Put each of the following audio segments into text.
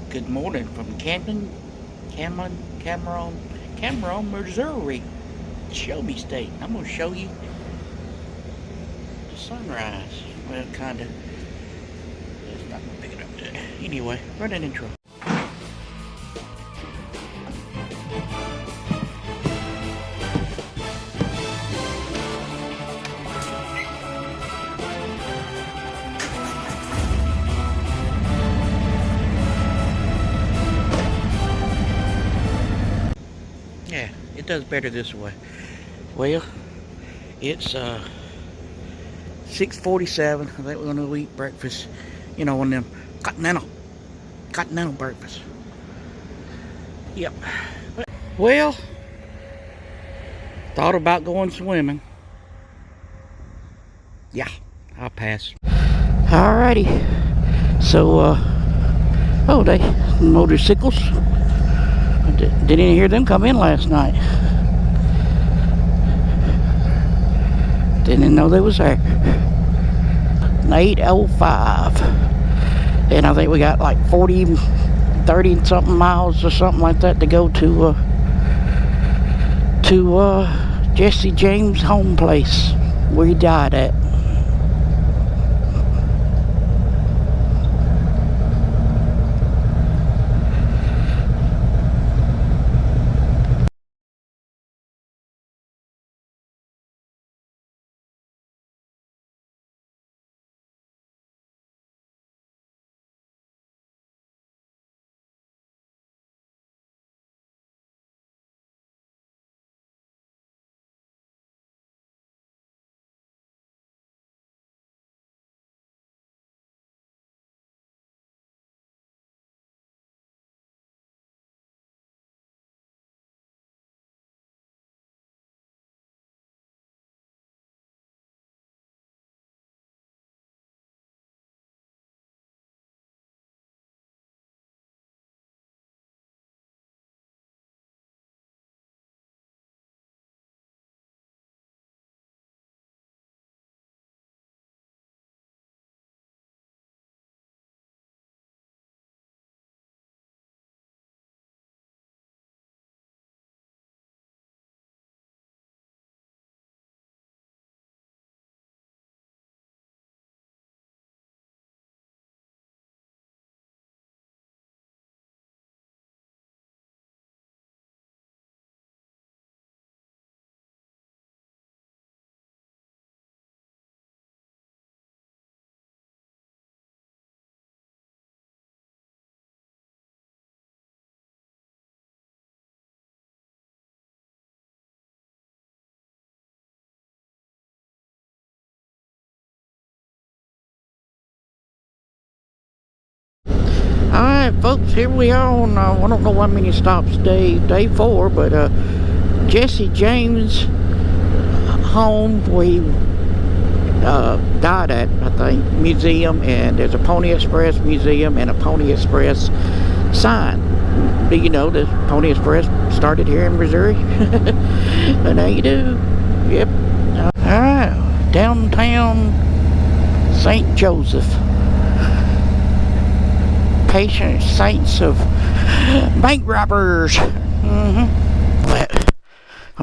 Good morning from Cameron, Missouri, Shelby State. I'm going to show you the sunrise. Well, kind of. It's not going to pick it up there. Anyway, run an intro. Yeah, it does better this way. Well, it's 6:47. I think we're going to eat breakfast. You know, one of them continental breakfast. Yep. Well, thought about going swimming. Yeah, I'll pass. Alrighty. So, oh, they motorcycles. Didn't even hear them come in last night. Didn't even know they was there. 8:05. And I think we got like 30 something miles or something like that to go to Jesse James' home place where he died at. Alright, folks, here we are on, I don't know how many stops, day 4, but Jesse James' home where he died at, I think, museum, and there's a Pony Express museum and a Pony Express sign. Do you know the Pony Express started here in Missouri? And now you do. Yep. Alright, downtown St. Joseph. Patient saints of bank robbers. Or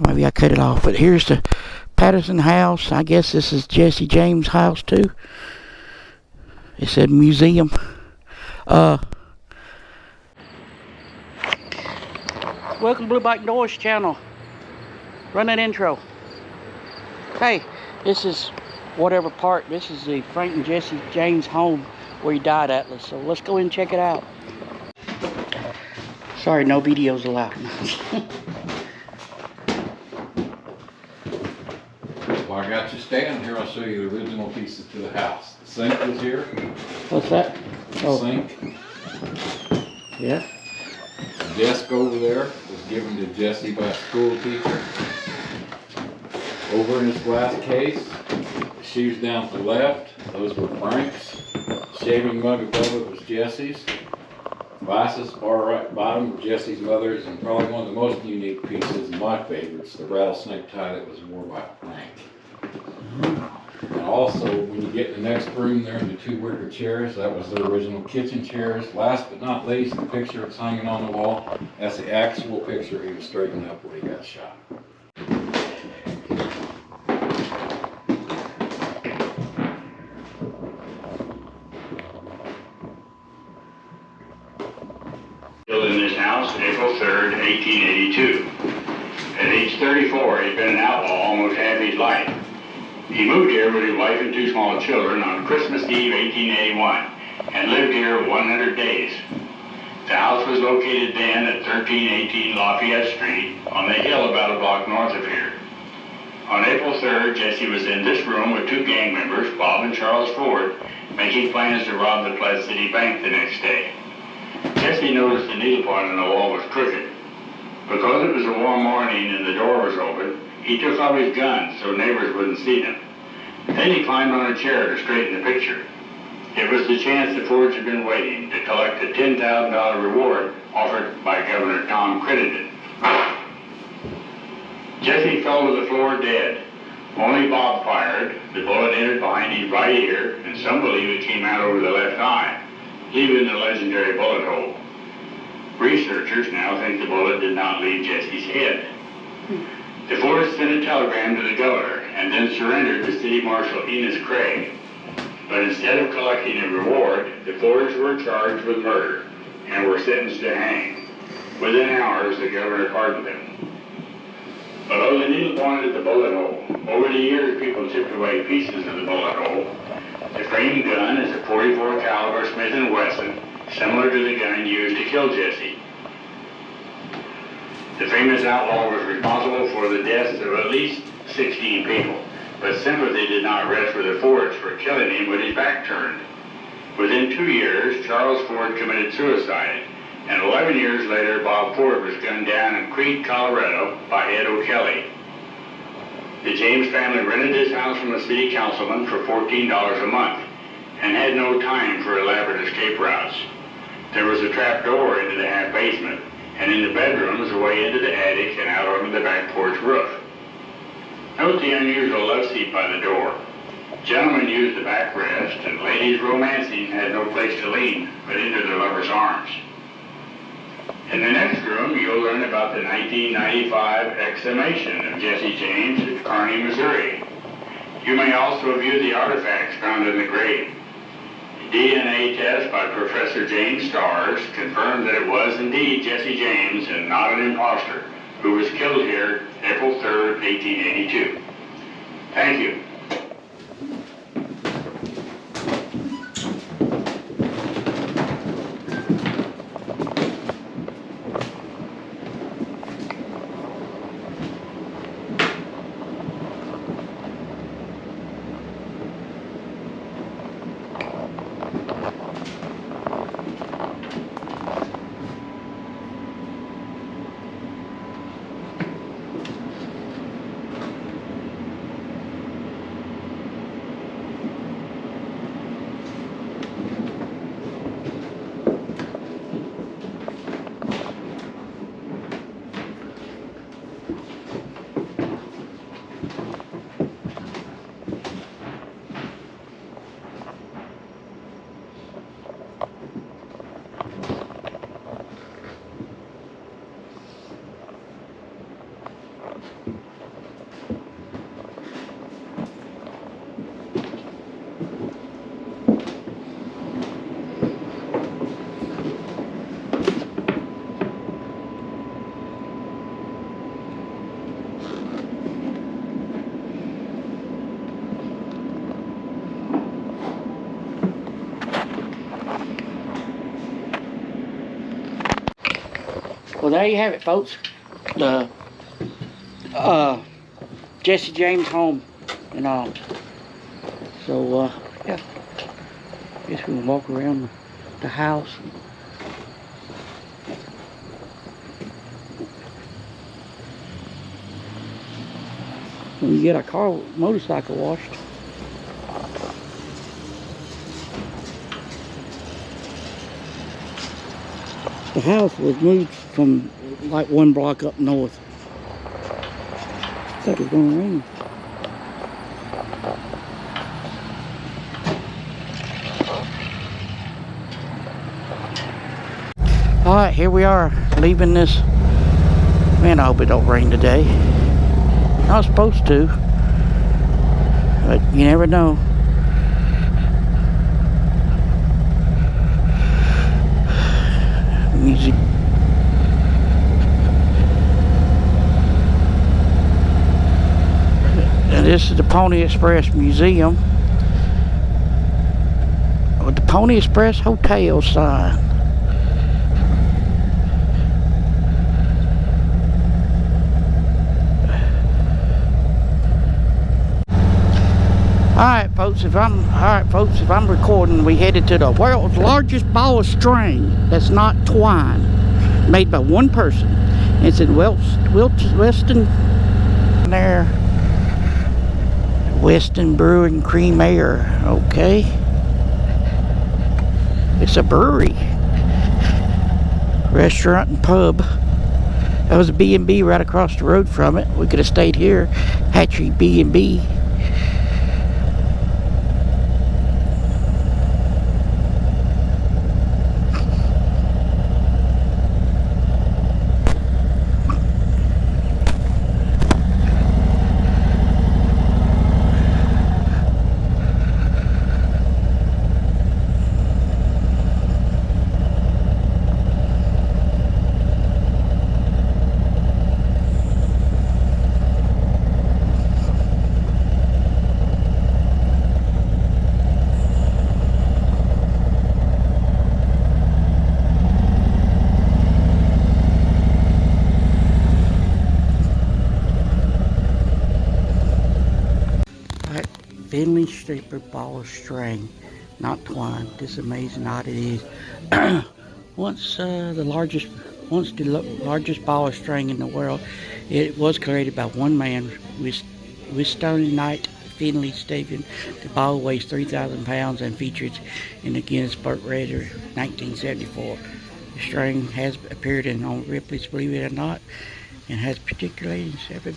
maybe I cut it off, but here's the Patterson house. I guess this is Jesse James' house too. It said museum. Welcome to Blue Bike Noise channel. Run that intro. Hey, this is whatever part. This is the Frank and Jesse James home where he died at. So let's go in and check it out. Sorry, no videos allowed. Well, I got you standing here. I'll show you the original pieces to the house. The sink was here. What's that? The sink. Yeah. The desk over there was given to Jesse by a school teacher. Over in his glass case, shoes down to the left, those were Frank's. Shaving mug above it was Jesse's. Glasses far right bottom were Jesse's mother's, and probably one of the most unique pieces, my favorites, the rattlesnake tie that was worn by Frank. And also, when you get in the next room there, the 2 wicker chairs, that was the original kitchen chairs. Last but not least, the picture that's hanging on the wall, that's the actual picture he was straightening up when he got shot. Killed in this house April 3rd, 1882. At age 34, he'd been an outlaw almost half his life. He moved here with his wife and 2 small children on Christmas Eve, 1881, and lived here 100 days. The house was located then at 1318 Lafayette Street on the hill about a block north of here. On April 3rd, Jesse was in this room with 2 gang members, Bob and Charles Ford, making plans to rob the Pledge City Bank the next day. Jesse noticed the needle point on the wall was crooked. Because it was a warm morning and the door was open, he took off his gun so neighbors wouldn't see them. Then he climbed on a chair to straighten the picture. It was the chance the Fords had been waiting to collect the $10,000 reward offered by Governor Tom Crittenden. Jesse fell to the floor dead. Only Bob fired. The bullet entered behind his right ear, and some believe it came out over the left eye, leaving the legendary bullet hole. Researchers now think the bullet did not leave Jesse's head. The Fords sent a telegram to the governor and then surrendered to City Marshal Enos Craig. But instead of collecting a reward, the Fords were charged with murder and were sentenced to hang. Within hours, the governor pardoned them. Below the needle pointed at the bullet hole, over the years people chipped away pieces of the bullet hole. The framed gun is a .44 caliber Smith & Wesson, similar to the gun used to kill Jesse. The famous outlaw was responsible for the deaths of at least 16 people, but sympathy did not rest with the Fords for killing him with his back turned. Within 2 years, Charles Ford committed suicide, and 11 years later, Bob Ford was gunned down in Creede, Colorado by Ed O'Kelly. The James family rented this house from a city councilman for $14 a month and had no time for elaborate escape routes. There was a trap door into the half basement, and in the bedrooms a way into the attic and out onto the back porch roof. Note the unusual love seat by the door. Gentlemen used the backrest, and ladies romancing had no place to lean but into their lovers' arms. In the next room, you'll learn about the 1995 exhumation of Jesse James at Kearney, Missouri. You may also view the artifacts found in the grave. DNA test by Professor James Starrs confirmed that it was indeed Jesse James and not an imposter who was killed here April 3rd, 1882. Thank you. Well, there you have it, folks. The Jesse James home and all. So, yeah. Guess we'll walk around the house. We get our motorcycle washed. The house was moved from like 1 block up north. Looks like it's gonna rain. Alright, here we are, leaving this. Man, I hope it don't rain today. Not supposed to, but you never know. Music. And this is the Pony Express Museum with the Pony Express Hotel sign. Alright folks, if I'm recording, we headed to the world's largest ball of string that's not twine, made by one person. It's in Weston there. Weston Brewing Cream Ale. Okay. It's a brewery, restaurant and pub. That was a B&B right across the road from it. We could have stayed here. Hatchery B&B. Finley Stephens ball of string, not twine. This is amazing oddity. Once the largest ball of string in the world, it was created by one man, Westonite Finley Stephens. The ball weighs 3,000 pounds and featured in the Guinness Book Record 1974. The string has appeared on Ripley's Believe It or Not and has particularly 7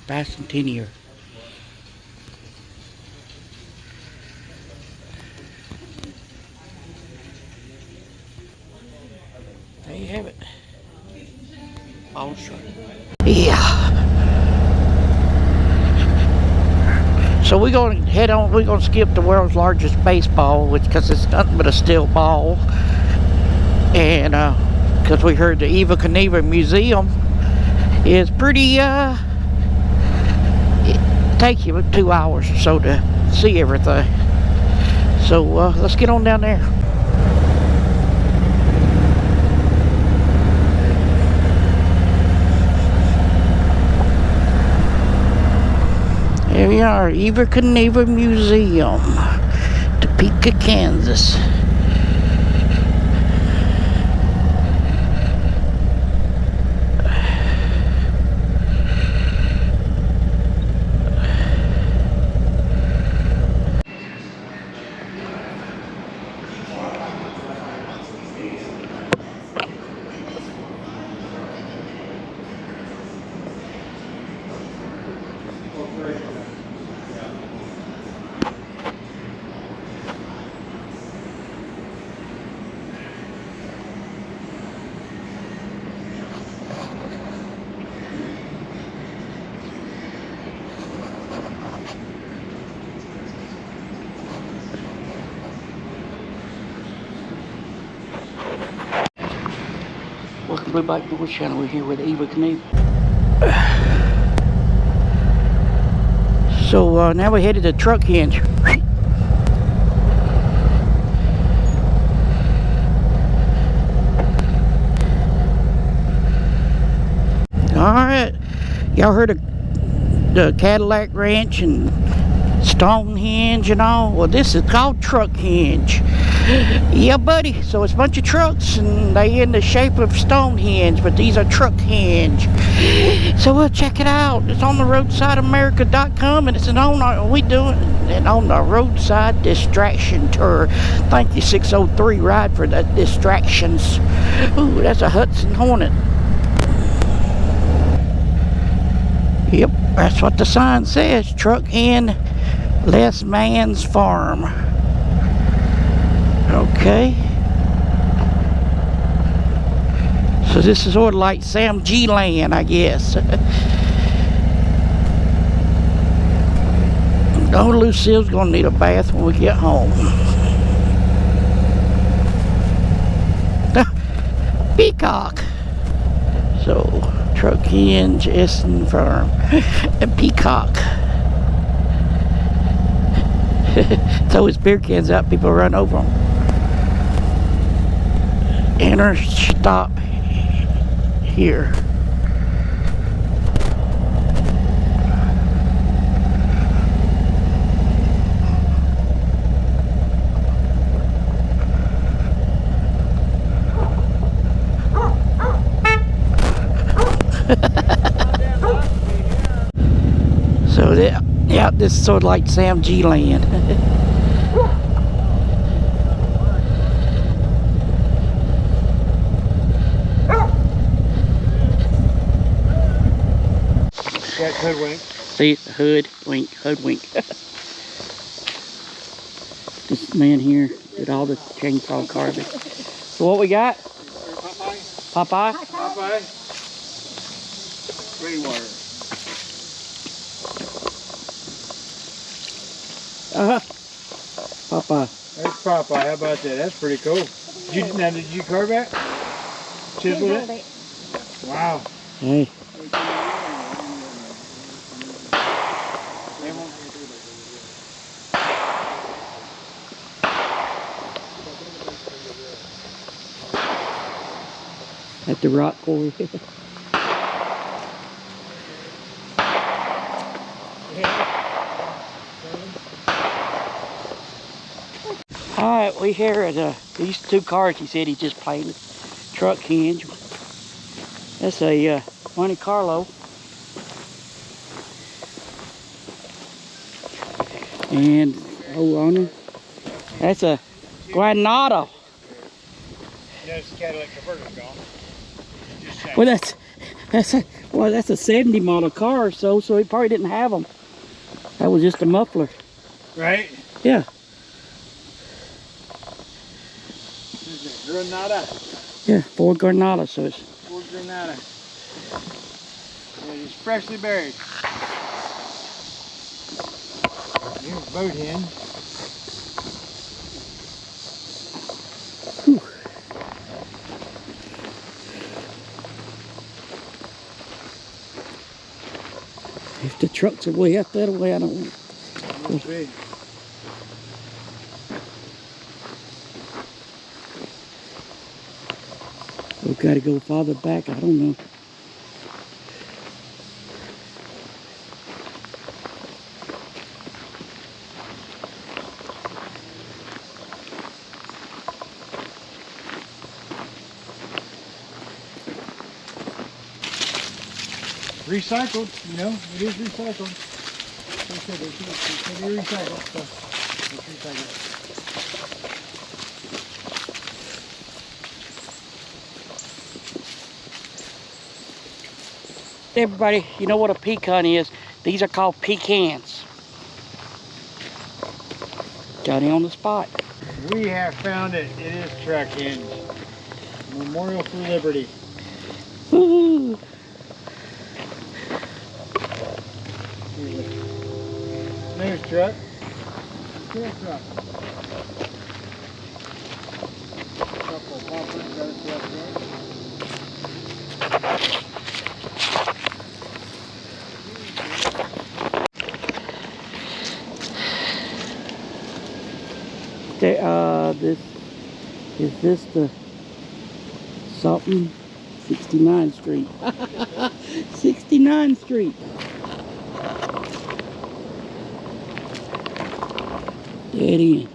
bicentennial. There you have it. Ball string. Yeah. So we're going to head on. We're going to skip the world's largest baseball, because it's nothing but a steel ball. And because we heard the Evel Knievel Museum is pretty. It takes you 2 hours or so to see everything. So let's get on down there. Here we are, Evel Knievel Museum, Topeka, Kansas. Welcome to Blue Bike Board Channel. We're here with Evel Knievel. So now we're headed to Truck Hinge. Alright, y'all heard of the Cadillac Ranch and Stonehenge and all? Well, this is called Truck Hinge. Yeah, buddy. So it's a bunch of trucks and they in the shape of Stonehenge, but these are Truck Hinge. So we'll check it out. It's on the roadsideamerica.com and it's on the Roadside Distraction Tour. Thank you 603 Ride for the distractions. Ooh, that's a Hudson Hornet. Yep, that's what the sign says. Truck Hinge, Less Man's Farm. Okay. So this is sort of like Sam G land, I guess. Oh, Lucille's gonna need a bath when we get home. Peacock. So, truck hinge, Essen firm, and Peacock. Throw his beer cans out, people run over them. Enter stop here. So that, yeah, this is sort of like Sam G land. Got hoodwink. See, hoodwink. This man here did all the chainsaw carving. So what we got? Popeye? Popeye. Rainwater. Popeye. That's Popeye. How about that? That's pretty cool. Did you carve that? Chisel it? Wow. Hey. At the rock quarry. Alright, we here at these two cars he said he just painted. Truck hinge. That's a Monte Carlo. And, oh, on it. That's a Granada. That's Cadillac converter's gone. Well, that's a 70 model car, so he probably didn't have them. That was just a muffler. Right? Yeah. This is a Granada. Yeah, Ford Granada, so it's... Ford Granada. It is freshly buried. Here's boat hen. Whew. If the trucks are way up that way, I don't want. We'll see. We've got to go farther back. I don't know. Recycled, you know, it is recycled. They said it is recycled, so it's recycled. Everybody, you know what a pecan is? These are called pecans. Got it on the spot. We have found it. It is truck hinge. Memorial for Liberty. Woo! News truck. Tool truck. Couple bumpers, got a truck there. Is this the something? 69th Street. 69th Street. Dead end.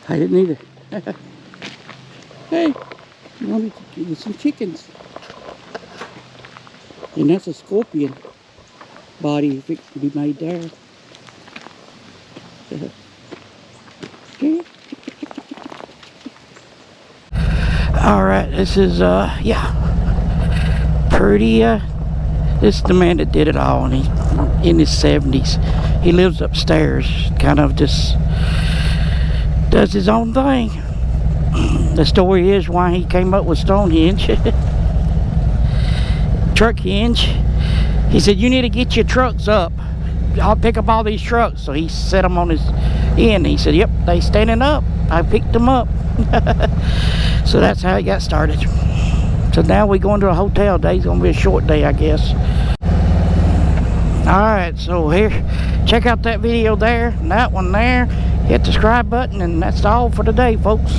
I didn't either. Hey, you wanted to give you some chickens. And that's a scorpion body if it can be made there. Alright, this is yeah, pretty this is the man that did it all, and he's in his 70s. He lives upstairs, kind of just does his own thing. The story is why he came up with Stonehenge. Truck hinge. He said, you need to get your trucks up. I'll pick up all these trucks. So he set them on his end. He said, yep, they standing up. I picked them up. So that's how he got started. So now we're going to a hotel. Day's gonna be a short day, I guess. Alright, so here, check out that video there, and that one there. Hit the subscribe button, and that's all for today, folks.